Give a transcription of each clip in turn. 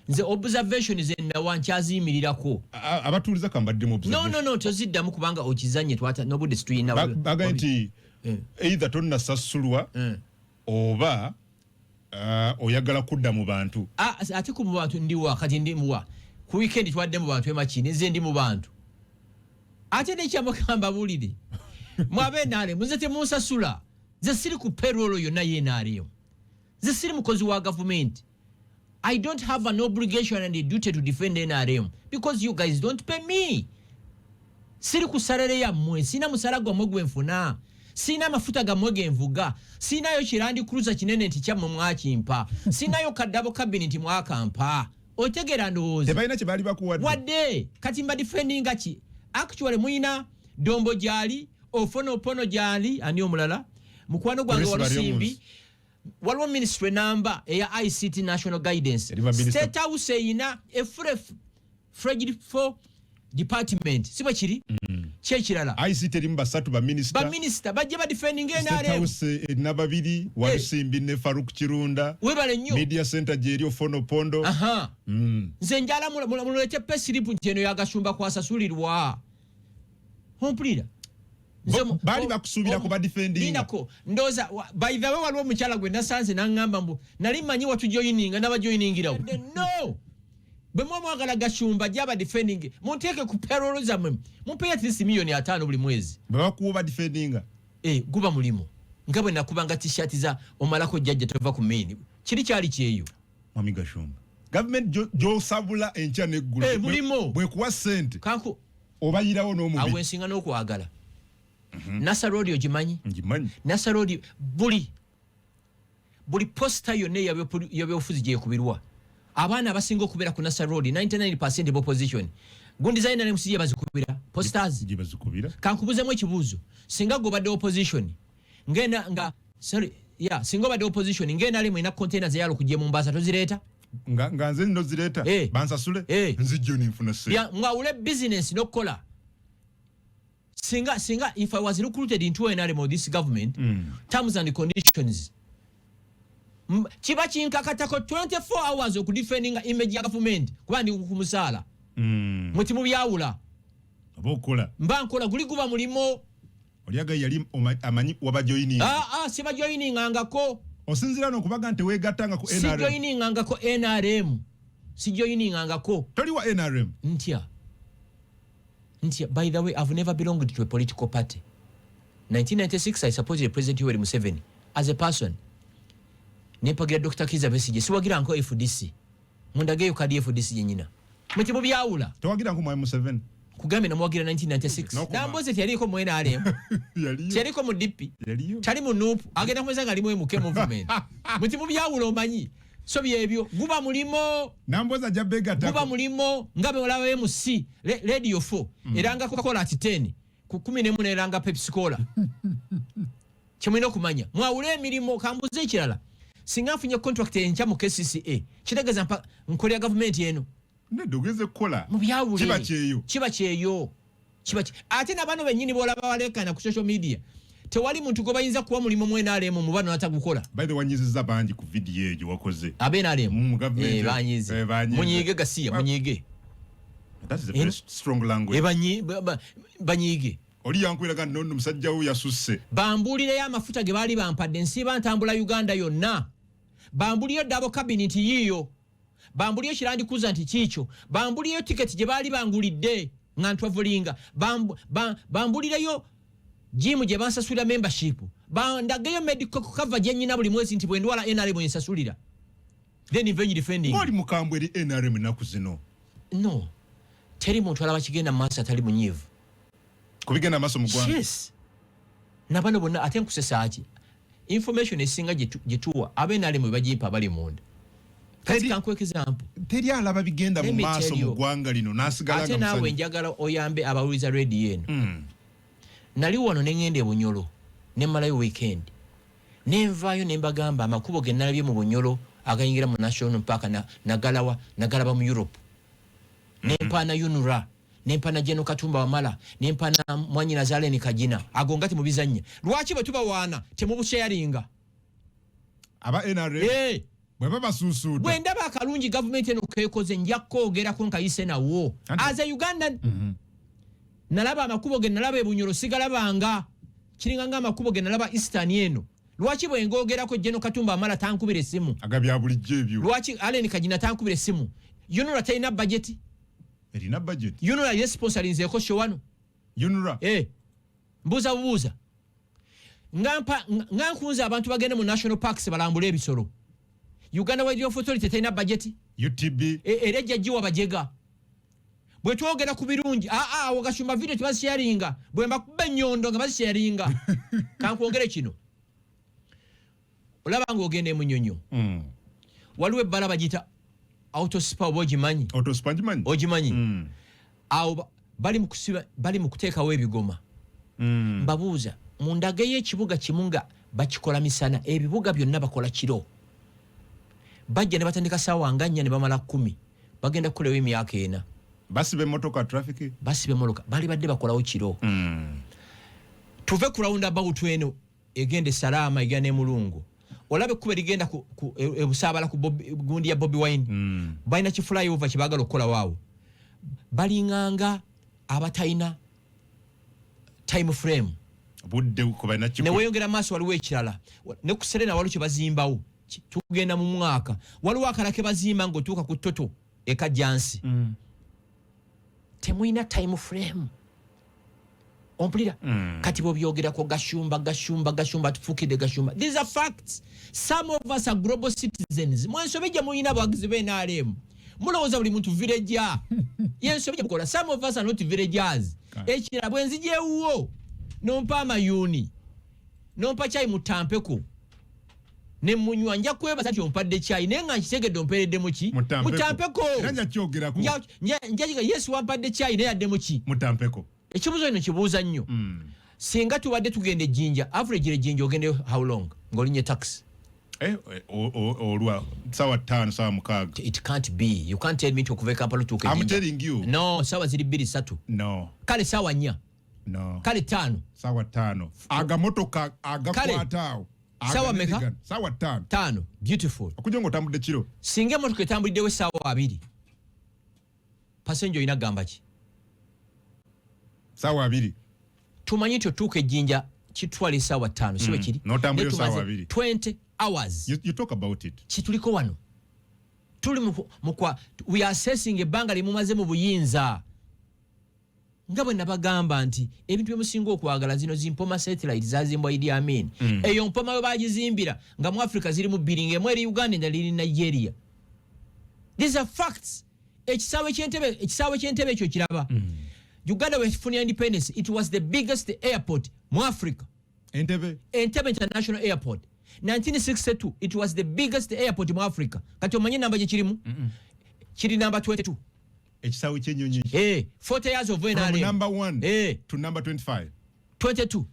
nze observation ze nawa nkyaziyimirirako abatuuliza kambadde mu observation no toziddamu kubanga okizanye twata nobody street baga nti either tonna sasulwa oba oyagala kudda mu bantu ate ku mu bantu ndiwa kati ndi muwa ku weekend twadde mu bantu emakini nze ndi mu bantu ate nekyamukamba bulire mwabe nale muze temunsasula ze siri ku payroll yonna yenaliyo ze siri mukozi wa government. I don't have an obligation and a duty to defend NRM because you guys don't pay me. Siri ku salary ya mwe sina musala gwa mogwe nfuna sina mafuta ga mogwe nvuga sina yo kirandi cruiser kinene nti kyamwe mwakimpa sina yo kadabo cabinet mwakampa otegera ndozi tebaina kye bali bakuwadde wadde kati mba defending ki actually muina dombo jali ofono pono jali ani omulala mukwano gwange walusimbi waliwo ministry number eya ICT national guidance state house ina a fragile for department siba kiri kyekirala ICT limba basatu ba minister bajje ba defending NRM state house nababiri walusimbi ne Faruk Kirunda webale nnyo media center jerio fono pondo nze njala mulete pay slip njeno ya Gashumba kwasasulirwa homplira bali bakusubira ku ba defending inako ndoza by the way waliwo mukyala gwe nasanze nangamba mbu nali manyi watu joininga naba joiningirawo no bemwe mwagala Gashumba jaba defending munteke ku payroll zamwe mumpe at least milioni 5 buli mwezi bakuba defending guba mulimo ngabwe nakubanga t-shirt za omalako jajja tova ku main kiri kyali kyeyo mami Gashumba government jo sabula encha ne gulu mulimo bwe kuwa sente kanko obayirawo no mubi awensinga no kwagala Nasa Road ojimanyi Nasa Road buli poster yone yabe ofuzi je kubirwa abana abasinga okubera ku Nasa Road 99% of opposition gundi zaina ne musije bazikubira posters je bazikubira kankubuzemu ekibuzo singa go bade opposition ngena singa bade opposition ngena ali mwina containers yalo kujje mu Mombasa tozireta nga nze ndo zireta bansasule nzijjo ninfuna se ya mwawule business nokola Singa, if I was recruited into an area of this government, terms and conditions, chiba chinkakatako 24 hours of defending image of government, kwandi kumusala. Muti mubyawula. Abokola. Mbankola guli kuba mulimo. Oliaga yali amanyi wabajoining. Siba joining angako. Osinzira no kubaga nte wegatanga ku NRM. Si joining angako NRM. Si joining angako. Toli wa NRM. Ntia. By the way, I've never belonged to a political party. 1996, I supported President Yoweri Museveni as a person. Nepagira Dr. Kiza Besije. Siwangiranga FDC. Mundageyo kadi FDC yenyina. Mutimu byawula. Towagiranga mu Museveni. Kugambe na mwagira 1996. Namboze yaliko mu NRM. Yaliko mu DP. Tali mu NUP. Agenda kweza ngali mu MK movement. Mutimu byawula omanyi. So byebyo guba mulimo namboza jabega tako guba mulimo ngabe olawe MC radio 4 eranga Coca-Cola ati 10 ku 14 eranga Pepsi Cola kimwino kumanya mwawule emirimu kambuze ekirala singa afunye contract encha mu KCCA kitegeza mpa nkolya government yeno nedogeze kola mu byawule kiba kyeyo ate nabano benyini bola bawalekana ku social media tewali muntu go bayinza kuwa mulimo mwena alemo mubano atagukola by the wanyiziza banji ku video ejo wakoze abena alemo mu government banyize munyige gasiya munyige that is a very strong language banyige oli yankwiraga nonno musajja wo yasusse bambulire ya mafuta ge bali bampadde nsiba ntambula Uganda yonna bambuliyo double cabinet yiyo bambuliyo kirandi kuza nti kicho bambuliyo ticket je bali bangulidde ngantwavulinga bambulireyo Jimu je bansasula membership. Bandagayo medical cover je nyina buli mwezi nti bwendwala NRM ensasulira. Then even defending. Oli mukambwe eri NRM nakuzino. No. Teri muntu alaba kigenda masa tali munyivu. Kubigenda maso mugwanga. Yes. Nabano bonna ate nkusesa ati. Information esinga jetuwa abe NRM bajipa bali munda. Kati kankwe example. Teri alaba bigenda mu maso mugwanga lino nasigala nga musani. Ate nawe njagala oyambe abawuliza ready yenu. Nali wano nengende Bunyolo ne malayo weekend nenvayo nembagamba amakubo ge nalabye mu Bunyolo agayingira mu National Park nagalaba mu Europe nempana Yunura nempana Jeno Katumba Wamala nempana Mwanyi Nazaleni Kajina agongati mu bizanya lwaki batuba wana temubushe yalinga aba NRM bwe baba susuda bwenda bakalungi government eno kekoze njakkogerako nkayise nawo as a Ugandan. Nalaba amakubo ge nalaba ebunyoro sigalabanga kiringa nga amakubo ge nalaba Eastern eno. Lwaki bwe ngogerako Jeno Katumba amala tankubira essimu agabya bulijjo ebyo. Lwaki Allen Kajina tankubira essimu Yunura tayina budget. Erina budget. Yunura ye sponsorinzeko show wano. Yunura mbuuza ngankunza abantu bagende mu national parks balambula ebisolo. Uganda Wildlife Authority tayina budget. UTB era ejjajiwa bajega bwe twogera ku birungi Gashumba video tubasharinga bwe mbakuba nyondo nga basharinga kankwongere kino olaba ng'ogende mu nnyonyo waliwo ebbala bagita autospa ogimanyi ogimanyi awo bali mu kuteekawo ebigoma mbabuuza mu ndage y'ekibuga kimu nga bakikola misana ebibuga byonna bakola kiro bajja ne batandika ssaawa nga 4 ne bamala 10 bagenda kukolewo emyaka 4 basibe motoka traffic basibe motoka bali badde bakolawo kiro tuve ku roundabout eno egende salama egane mulungu olabe kuba ligenda ku ebusabala ku gundi ya Bobi Wine balina ki flyover kibagala okukola waawo balinganga abatayina time frame budde ko balina ki ne weyongera maaso waliwo ekirala ne ku Serena waliwo kye bazimbawo tugenda mu mwaka waliwo akalake bazimba ng'otuuka ku Toto ekajjansi temuyina time frame ompulira kati bw'obyogerako Gashumba tufukidde Gashumba. These are facts. Some of us are global citizens. Mwensobejja muyina abawagizi b'NRM mulowooza buli muntu villager yensobejja mukola. Some of us are not villagers. Ekirala bwe nzigyewuwo nompa amayuuni nompa kyayi mutampeko ne munywa nja kwebaza nti ompadde kyayi naye nga nkitegedde ompeereddemu ki mutampeko era nja kyogerako njajiga Yesu wampadde kyayi naye yaddemu ki mutampeko. Ekibuuzo eno kibuuza nnyo. Singa tubadde tugenda ejjinja average ejjinja ogende how long ng'olinnye taxi olwa sawa 5 sawa 6. It can't be. You can't tell me to okuva Kampala tuuka ejjinja. I'm telling you. No, sawa ziri 2-3. No. Kale sawa 4. No. Kale 5. Sawa 5. Agamotoka agakwataawo. Sawa meka? Sawa 5. 5. Beautiful. Okujja ng'otambudde kiro. Singa emotoka etambuliddewo sawa 2. Passenger oyina gamba ki? Sawa 2. Tumanyi nti otuuka ejjinja kitwala sawa 5 siwe kiri? N'otambulira sawa 2. 20 hours. You talk about it. Kituliko wano. Tuli mukwa we are assessing ebbanga limumaze mu buyinza. Nga bwe nabagamba nti ebintu byemusinga okwagala zino zimpoma satellite zazimbwa Idi Amin. Eyo mpoma we bagizimbira nga mu Africa ziri mu biringa emu eri Uganda endala eri Nigeria. These are facts. Ekisaawe ky'entebe ekyo kiraba. Uganda when for independence, it was the biggest airport in Africa. Entebbe International Airport. 1962, it was the biggest airport in Africa. Kati omanye namba gye kirimu? Kiri number 22. Ekisawe ky'ennyonyi. 40 years of NRM. From number 1 to number 25. 22.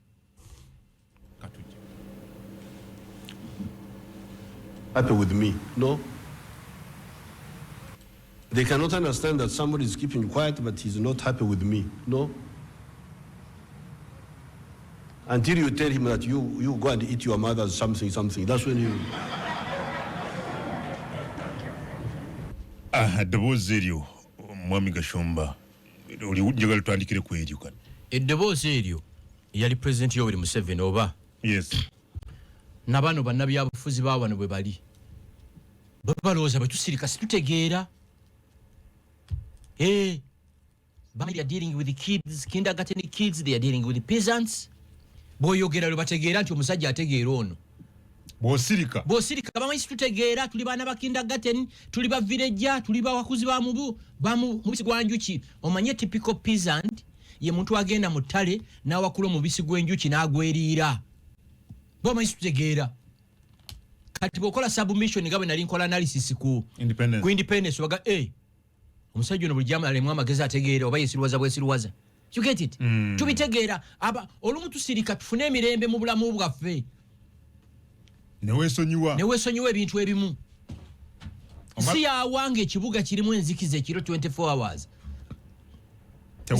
Happy with me? No. They cannot understand that somebody is keeping quiet, but he's not happy with me. No. Until you tell him that you go and eat your mother's something. That's when you. Eddoboozi eryo mwami Gashumba oli njagala tutandikire ku eryo kati. Eddoboozi eryo yali President Yoweri Museveni oba? Yes. Nabano bannabyabufuzi ba wano bwe bali. Balowooza bwe tusirika situtegeera. They are dealing with the kids, kindergarten kids, they are dealing with the peasants. Boyogera lwe bategeera nti omusajja ategeera ono. Bw'osirika bamanyi situtegeera tuli baana ba kindergarten, tuli ba villager, tuli bawakuzi ba mubisi gwa njuki. Omanye typical peasant ye muntu agenda mu ttale n'awakula omubisi gw'enjuki n'agweriira. Bamanyi situtegeera. Kati bw'okola submission nga bwe nali nkola analysis ku independence waga omusajja ono buli gy'amalemu amagezi ategeera oba yesiruwaza bwesiruwaza. You get it? Tubitegeera olumu tusirika tufune emirembe mu bulamu bwaffe. Neweesonyiwa ebintu ebimu. Si yawange ekibuga kirimu enzikiza ekiro 24 hours.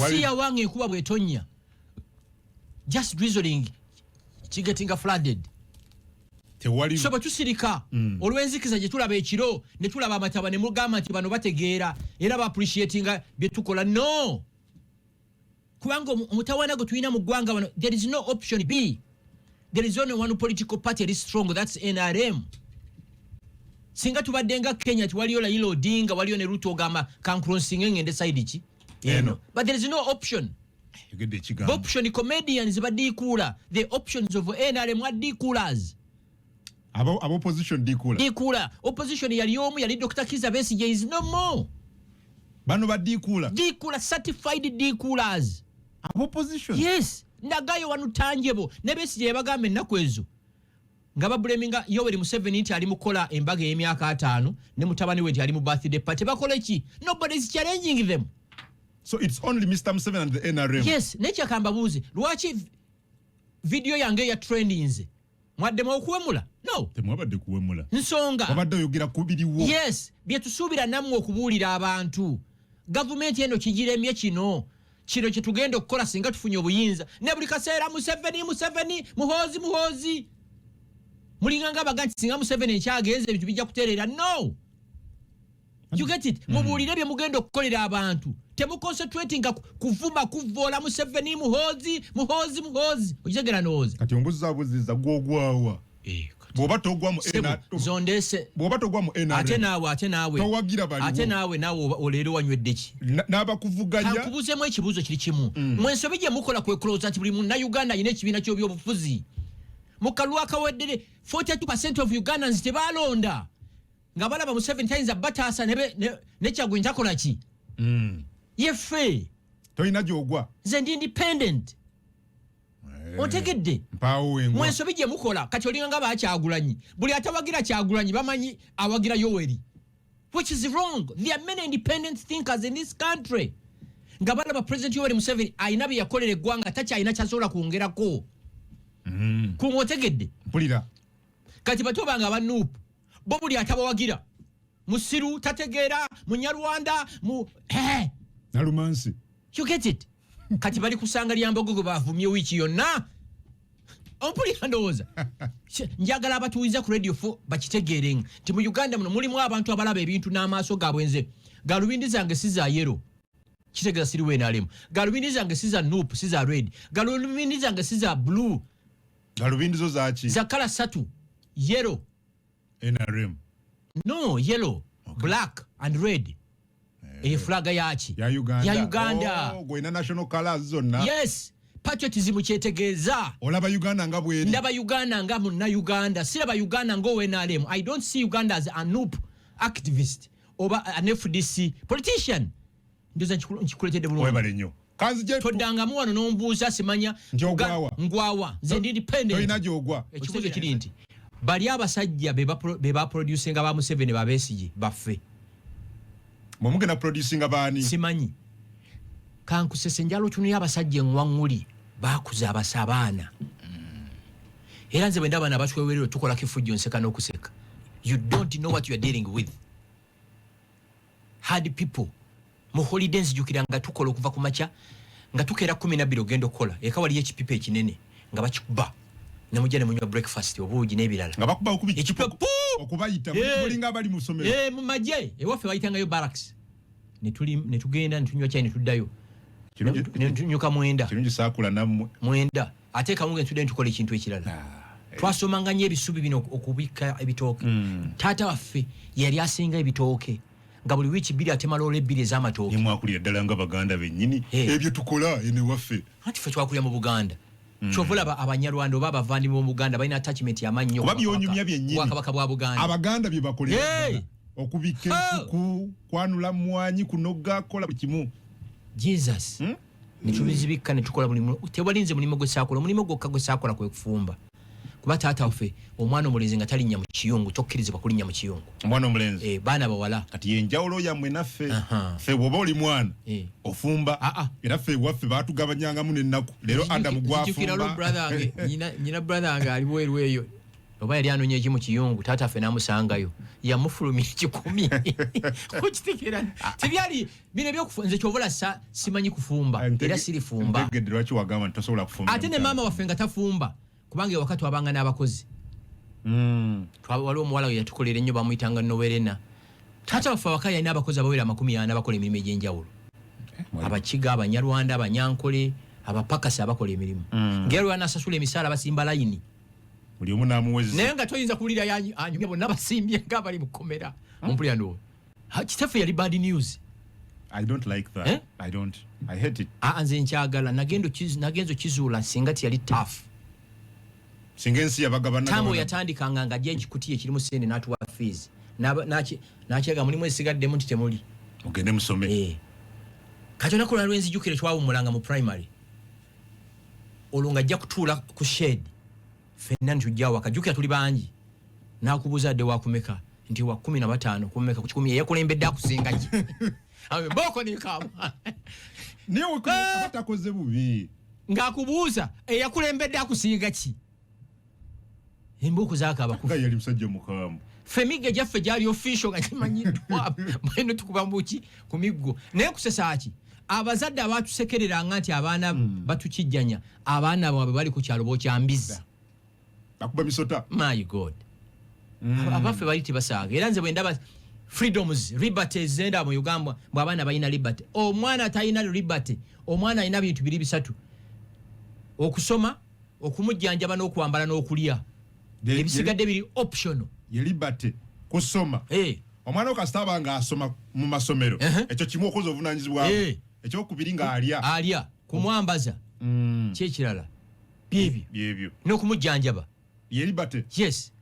Si yawange enkuba bw'etonnya. Just drizzling, kigetinga flooded. so batusirika olwenzikiza gye tulaba ekiro ne tulaba amataba ne mugamba nti bano bategeera era ba appreciatinga bye tukola no kubanga omutawana go tulina mu ggwanga bano there is no option B. There is only one political party that is strong, that's NRM. Singa tubaddenga Kenya waliyo Raila Odinga waliyo ne Ruto gamba kankronsinge ngende side ki but there is no option. Option comedians badikula, the options of NRM are dikulas. Abo opposition dikula opposition yali omu yali Dr. Kizza Besigye is no more. Bano badikula certified dikulas. Abo opposition yes ndagayo wanu tangible ne Besigye bagambe ennaku ezo nga babuleminga Yoweri Museveni nti ali mukola embaga y'emyaka 5 ne mutabani we nti ali mu birthday party bakola ki nobody is challenging them. So it's only Mr. Museveni and the NRM. Yes necha kamba buzi lwaki video yange ya trendings mwadde mu okuwemula no temwabadde kuwemula nsonga wabadde oyogera kubiriwo. Yes bye tusuubira nammwe okubuulira abantu gavumenti eno kigiremye kino kye tugenda okukola singa tufunye obuyinza ne buli kaseera Museveni muhoozi mulinganga baganti singa Museveni ekyagenze ebintu bijja kutereera no you get it mubuulire bye mugenda okukolera abantu temuconcentrating kuvuma kuvoola Museveni muhoozi okitegera noozi kati ombuzabuziza gwogwawa bwoba togwa mu NRM ate naawe towagira bali ate naawe oleero wanywedde ki n'abakuvuganya kankubuzemu ekibuuzo kiri kimu mwensobe gye mukola kwekulooza nti buli munnayuganda alina ekibiina ky'ebyobufuzi mu kalulu akaweddere 42% of Ugandans tebalonda nga balaba Museveni tayinza bataasa ne Kyagulanyi takola ki yeffe toyina gy'ogwa nze ndi independent otegedde mwensobi gye mukola kati olinganga bakyagulanyi buli atawagira Kyagulanyi bamanyi awagira Yoweri which is wrong. There are many independent thinkers in this country nga balaba President Yoweri Museveni ayina bye yakolera eggwanga takyayina kyasobola kwongerako kumotegedde mpulira kati batobanga abanuupu bo buli atabawagira musiru tategeera munyarwanda nalumansi you get it kati bali kusanga lyambogo gwe bavumye wiiki yonna ompulira ndowooza njagala abatuwiza ku radio 4 bakitegeerenga nti mu Uganda muno mulimu abantu abalaba ebintu n'amaaso gaabwe nze galubindi zange si za yero kitegeeza siriwe naalemu galubindi zange si za nuupu si za red galubindi zange si za blue galubindi zo zaki za kala 3 yellow NRM no yellow okay. Black and red flaga yaki ya Uganda gwena national colors zonna yes patriotism kyetegeeza olaba Uganda nga bweri ndaba Uganda nga munna Uganda siraba Uganda ngo NRM. I don't see Uganda as a noob activist oba an FDC politician ndoza nchikuletede bulungi webale nnyo kanzi je todanga mu wano nombuuza simanya ngwawa nze ndi independent toyina gyogwa ekitegezo kiri nti bali abasajja be ba producing ba Museveni ba Besigye baffe momugena producing abani simanyi kankusese njalo tunuya abasajja enwanguli bakuza abasabaana era nze bwenda bana batwewerero tukola kifujjo nseka n'okuseka you don't know what you are dealing with hard people mu holidays jukira nga tukola okuva ku macha nga tukera 12 ogenda okukola eka wali ekipipa ekinene nga bakikuba ne mujja ne munywa breakfast obuugi n'ebirala nga bakuba ekipipa okubayita mulinga abali mu somero mu majje ewaffe bayitangayo barracks ne tugenda ne tunywa chai ne tuddayo nyuka mwenda kirungi saakula nammwe mwenda ate kamunge ntudde ntukola ekintu ekirala twasomanga nnyo ebisubi bino okubika ebitooke taata waffe yali asinga ebitooke nga buli wiiki 2 atemalola 2 ez'amatooke nimwakulira ddala nga baganda bennyini ebyo tukola ene waffe anti ffe twakulira mu Buganda kyovulaba abanyarwanda oba abavandimwe mu Buganda balina attachment y'amannyo kuba byonyumya byennyini Bwakabaka bwa Buganda abaganda bye bakolera okubika ensuku kwanula mwanyi kunoga kola kimu Jesus netubizibikka netukola mulimu tewalinze mulimu gwe saakola mulimu gwokka gwe saakola kwe kufumba kuba taata waffe omwana omulenzi nga talinnya mu kiyungu tokkirizibwa kulinnya mu kiyungu omwana omulenzi baana bawala kati yenjawulo yammwe naffe ffe bw'oba oli mwana ofumba era ffe waffe baatugabanyangamu n'ennaku leero Adamu gwafumba nyina brother wange ali bweru eyo oba yali anoonya eki mu kiyungu taata ffe n'amusangayo yamufulumya 10 okitegeera tebyali bino ebyokufa nze kyovula simanyi kufumba era sirifumba ntegedde lwaki wagamba nti tosobola kufumba ate ne maama waffe nga tafumba kubanga wakati wabanga n'abakozi Waliwo omuwala we yatukolera ennyo bamuyitanga Nowerena. Taata waffe awaka yalina abakozi abawera 40 abakola emirimu egy'enjawulo. Abakiga, Abanyarwanda, Abanyankole, Abapakasi abakola emirimu. Ngero banasasula emisaala basimba layini. Buli omu n'amuwezesa. Naye nga toyinza kuwulira anyumya bonna basimbye nga bali mu kkomera. Ompulira ndo. Kitaffe yali bad news. I don't like that. I hate it. Nze nkyagala nagenzo kizuula singa tiyali tough. Singa ensi yabagabana. Tambo yatandikanga nga ajja ekikutiya ekirimu ssente n'atuwa fees. N'akyega mulimu esigaddemu nti temuli. Mugende musome. Kati olunaku lwenzijjukire twawummulanga mu primary. Olwo ng'ajja kutuula ku shed. Ffenna ntujja waka. Jjukira tuli bangi. N'akubuuza dde wakumeka nti wa 15 kumeka ku 10 yakulembedde akusinga ki. Mboko nikama. Niwe atakoze bubi. Ng'akubuuza eyakulembedde akusinga ki. Emboko zaakaba kufa. Yali musajja mukamu. Femige gyaffe gyali official nga kimanyiddwa. Mweno tukuba mbuki ku miggo. Naye kusesa ki? Abazadde abatusekereranga nti abaana batukijjanya. Abaana baabwe bali ku kyalo bokyambiza. Bakuba misota. My God. Abaffe bali tebasaaga. Era nze bwe ndaba freedoms, liberties zenda mu Uganda bw'abaana balina liberty. Omwana talina liberty. Omwana alina bintu biri bisatu. Okusoma, okumujjanjaba n'okwambala n'okulya. Ebisigadde biri optional. Ye liberty kusoma. Omwana okasitaba nga asoma mu masomero. Ekyo kimu okoze obuvunaanyizibwa. Ekyokubiri nga alya. Kumwambaza. Kyekirala. Byebyo. N'okumujjanjaba. Ye liberty. Yes.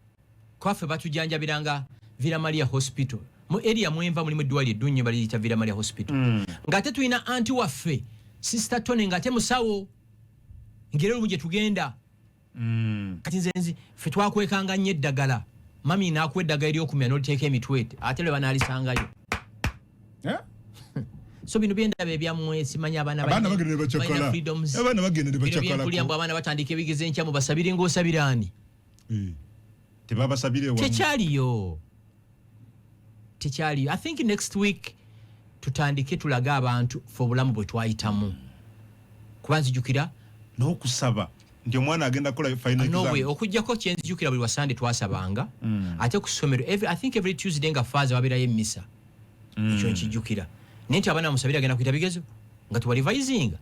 Kwaffe batujjanjabiranga Villa Maria Hospital. Mu area mwenva mulimu eddwaliro eddungi baliyita Villa Maria Hospital. Ng'ate tulina anti waffe Sister Tony ng'ate musawo. Ngero lumu gye tugenda. Kati nze ffe twakwekanga nnyo eddagala. Mami n'akuwa eddagala ery'okumya n'oliteeka emitwete ate lwe banaalisangayo. So bino byendaba ebyammwe simanyi abaana bagenda ne bakyakala. Abaana bagenda ne bakyakala. Bino abaana batandika ebigezo enkya mu basabire ng'osabira ani? Tebabasabire wamu. Tekyaliyo. I think next week tutandike tulaga abantu ffe obulamu bwe twayitamu. Kuba nzijukira n'okusaba nti omwana agenda kola final exam. Nowe okujjako kyenzijukira buli wasande twasabanga. Ate ku ssomero I think every Tuesday nga faaza wabeerayo emmisa. Ekyo nkijjukira. Naye nti abaana musabire agenda kuyita bigezo nga tuwalivayizinga.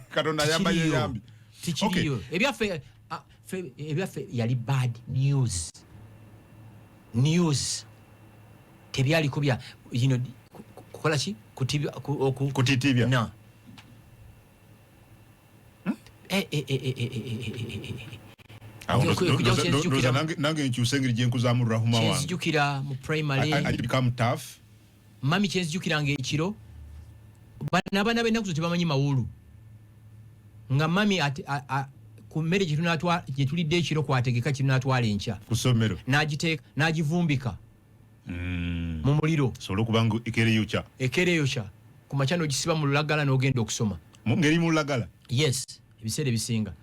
Katonda yambi. Tikiriyo. Ebyaffe yali bad news. Tebyaliko bya kukola ki kutitibya. No. Nange nkyusengeri gyenkuzamulira huma wange. Kyenzijukira mu primary. I become tough. Mami kyenzijukiranga ekiro. Abaana b'ennaku zo tebamanyi mawulu. Nga mami ku mmere gye tulidde ekiro kwategeka kino n'atwala enkya. Ku ssomero. N'agiteeka n'agivumbika. Mu muliro. Sobola okuba nga ekeereyokya. Ekeereyokya. Ku makya n'ogisiba mu lulagala n'ogenda okusoma. Ngeri mu lulagala? Yes. Ebiseera ebisinga.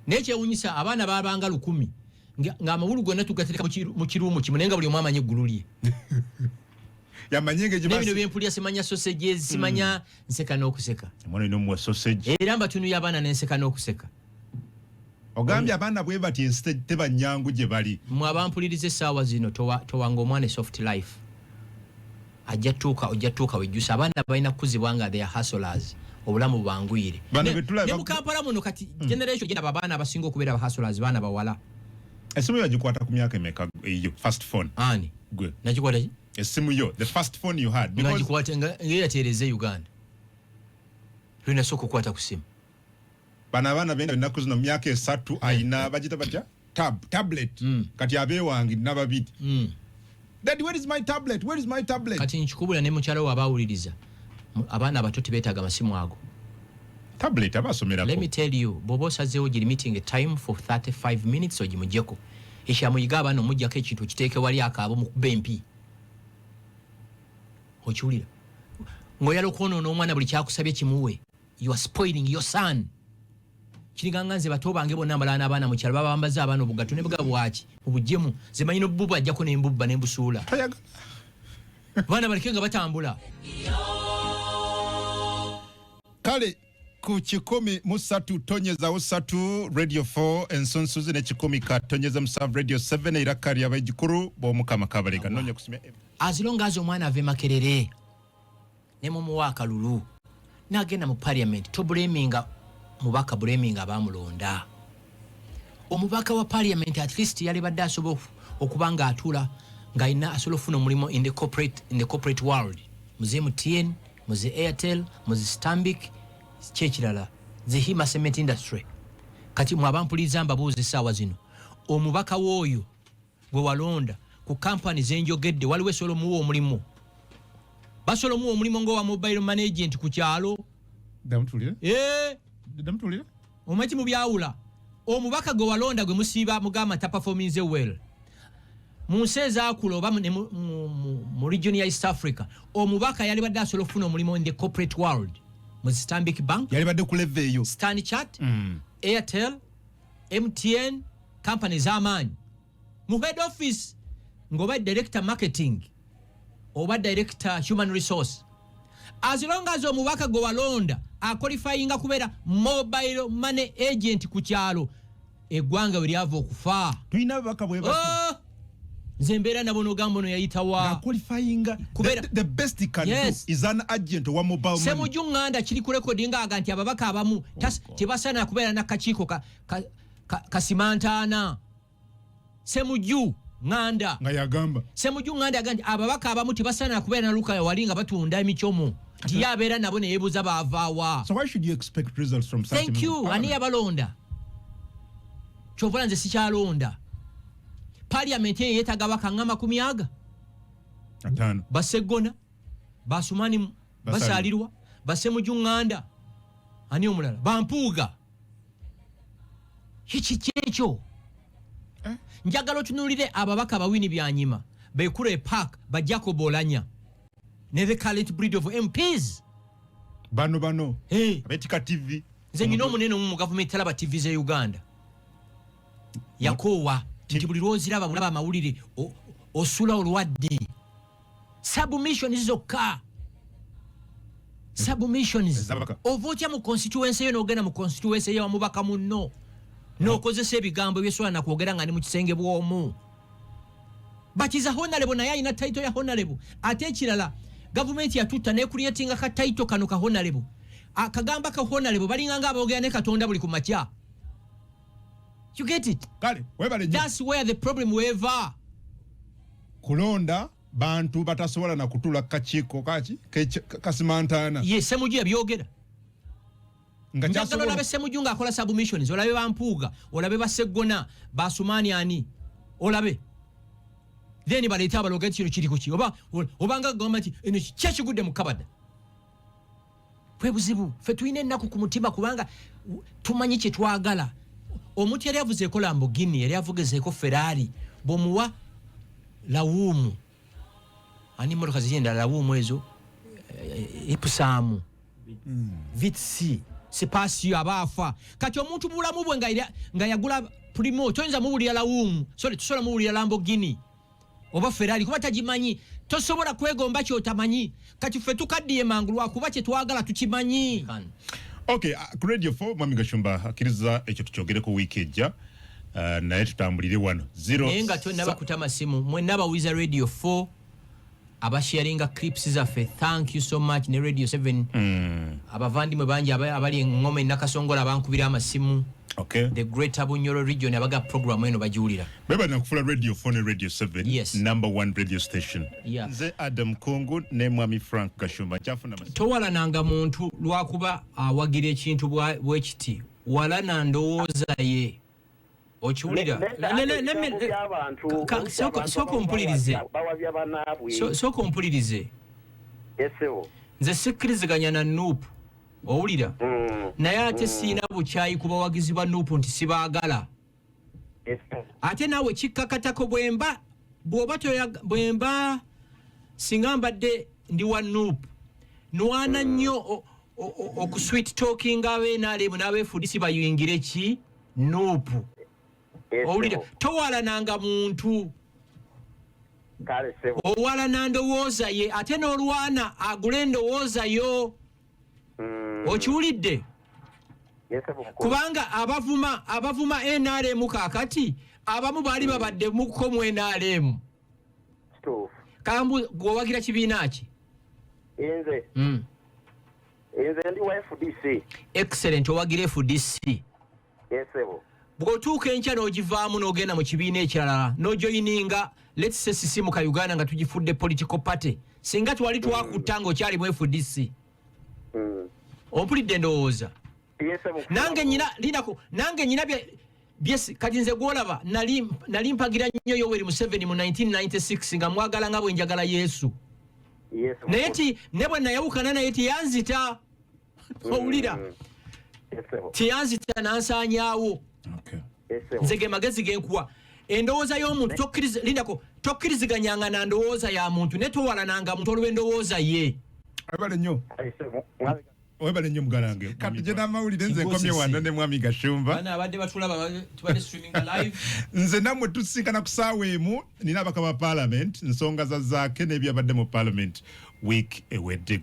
Naye kyewuunyisa abaana baabanga 1000 ng'amawulu gonna tugatereka mu kiruumu kimu naye nga buli omu amanyi eggulu lye. Yamanyenge gye bino byempulira simanya sausages simanya nseka n'okuseka. Omwana ino muwa sausage. Era mbatunuya abaana n'enseka n'okuseka. Ogambye abaana bwe bati ensi tebanyangu gye bali. Mmwe abampuliriza essaawa zino towanga omwana soft life. Ojja tuuka wejjusa abaana balina kukuzibwa nga they are hustlers. Obulamu bubanguyire. Ne mu Kampala muno kati generation gye abaana abasinga okubeera hustlers baana bawala. Esimu yagikwata ku myaka emeka eyo first phone. Ani? Gwe. Nagikwata ki? Esimu yo the first phone you had. Nagikwata nga yateereza Uganda. Lwina soko kwata ku simu. Bana benda ennaku zino myaka 3 ayina bagita batya? Tablet. Kati abeewange n'ababiri. Daddy, where is my tablet? Where is my tablet? Kati nkikubula ne mukyala we abawuliriza. Abaana abato tebeetaaga amasimu ago. Tablet abasomerako. Let me tell you, bobo sazeewo giri meeting a time for 35 minutes ogimugyeko. Ekyamuyiga abaana omuggyako ekintu okiteeke wali akaabo mu kuba empi. Okiwulira? Ng'oyala okwonoona omwana buli kyakusabye kimuwe. You are spoiling your son. Kiriganga nze bato bange bonna abalala n'abaana mu kyalo babambaza abaana obugatto ne bwaki obujjemu ze manyi n'obubba ajjako n'embubba n'embusuula. Baana baleke nga batambula. Kale ku 103 tonyezawo 3 Radio 4 ensonsuzi ne 10 tonyeza musanvu Radio 7 era kali abajikuru bomukama kabalega nonye kusimya azilongazo omwana ave makerere ne mumuwaka lulu nagenda mu parliament to blaminga mubaka blaminga abamulonda omubaka wa parliament at least yali badde asobola okubanga atula nga ina asobola ofuna omulimu in the corporate world muze MTN muze Airtel muze Stanbic kyekirala the Hima cement industry kati mwabampuliza mbabuuzi sawa zino omubaka woyo gwe walonda ku company zenjogedde waliwo esolo muwo omulimu basolo muwo omulimu ngo wa mobile management ku kyalo damtulira damtulira omati mu byawula omubaka gwe walonda gwe musiba mugama ta performance well munseza akulo ba mu region ya East Africa omubaka yali badde asobola ofuna omulimu in the corporate world mu Stanbic Bank yali badde ku level eyo Stanchart Airtel MTN companies amanyi mu head office ngoba director marketing oba director human resource as long as omubaka gwe walonda a qualifying kubeera mobile money agent ku kyalo eggwanga we lyava okufa tulina babaka bwe zembera nabo nogambo no yayitawa qualifying the best he can do is an agent wa mobile money semujunganda kiri ku recording aga nti ababaka abamu tebasana kubeera na kakiiko kasimantana semuju nganda nga yagamba semuju nganda agandi ababaka abamu tebasana kubeera na luka walinga batunda emichomo tiyabeera nabo ne yebuza bavaawa. So why should you expect results from such? Thank you. Ani yabalonda chovola nze sikyalonda Parliament yetaga bakangama kumyaga atano basegona basumani basalirwa basemujunganda ani omulala bampuuga hichi kyecho njagalo tunulire ababaka bawini byanyima bekure park bajako bolanya ne the current breed of MPs bano abetika TV nze nyino munene mu government talaba TV ze Uganda yakowa tibuli roziraba mulaba amawulire osula olwadde submissions zokka submissions ovotya mu constituency no gena mu constituency ya mubaka munno nokozesa ebigambo byeswala nakwogera nga ni mu kisenge bwomu batiza honorable naye ayina title ya honorable ate ekirala government yatutta ne creating ka title kano ka honorable akagamba ka honorable balinga nga aboogera ne katonda buli ku makya. You get it? Kale, webale. That's where the problem weva. Kulonda bantu batasobola na kutula kachiko kasimantana. Yes, semuju yabyogera. Njagala olabe semuju nga akola submissions, olabe bampuuga, olabe basegona, basumani ani. Olabe. Then baleeta abaloga kino kiri kuki. Obanga government eno kyekigudde mu kabada. Kwebuzibu, fe tuyine ennaku ku mutima kubanga tumanyi kye twagala. Omuntu yali avuzeeko Lamborghini, yali avugezeeko Ferrari, bomuwa lawumu. Ani motoka zigenda lawumu ezo ipusaamu. Vitsi, sipasio abafa. Kati omuntu bulamu bwe nga yagula primo, toyinza muwulira lawumu. Tusobola muwulira Lamborghini. Oba Ferrari, kuba tagimanyi. Tosobola kwegomba kyotamanyi. Kati ffe tukaddiye mangu lwakuba kye twagala tukimanyi. Okay, ku Radio 4 Mwami Gashumba akiriza ekyo tukyogereko week ejja naye tutambulire wano 0 enga tonna bakutama simu mwe naba wiza Radio 4 abasharinga clips zaffe. Thank you so much ne Radio 7 abavandimwe bangi abali ngome nakasongola abankubira amasimu. Okay, the Great Abunyoro region abaga program eno bajiulira beba nakufula Radio 4 ne Radio 7 yes. number 1 radio station. Yeah. Nze Adam Kungu ne Mwami Frank Gashumba chafuna masimu towala nanga muntu lwakuba awagira ekintu bwekiti wala nandowooza ye okiwulira soko mpulirize nze sikkiriziganya na Nuupu owulira naye ate siina bukyayi ku bawagizi ba Nuupu nti sibaagala ate naawe kikkakatako bwemba singa mbadde ndi wa Nuupu nwana nnyo okusweet talking ab'NRM n'abeefudisi bayingire ki Nuupu owulira towala nanga muntu owala nandowooza ye ate n'olwana agule endowooza yo okiwulidde kubanga abavuma NRM kakati abamu bali babadde muko mu NRM kambu gwowagira kibiina ki Inze ndi wa FDC. Excellent, owagira FDC. Yesebo. Bwotuuka enkya n'ogivaamu n'ogenda mu kibiina ekirala n'ojoyininga let's say sisimu ka Uganda nga tugifudde political party singa twali twakutta ng'okyali mu FDC. Ompulidde ndowooza. Nange nyina kati nze gwolaba nali mpagira nnyo Yoweri Museveni mu 1996 nga mwagala nga bwe njagala Yesu. Naye ti ne bwe nayawukana naye tiyanzita owulira tiyanzita nansaanyaawo nze ge magezi genkuwa endowooza y'omuntu tokkiriziganyanga na ndowooza ya muntu ne towalananga muntu olwo endowooza ye. Webale nnyo mugalange kati gye n'amawulire nze nkomye wano ne mwami Gashumba abadde batulaba tubadde streaming live nze nammwe tusinkana ku ssaawa emu nina abaka ba Parliament nsonga za zaake n'ebyabadde mu Parliament week ewedde.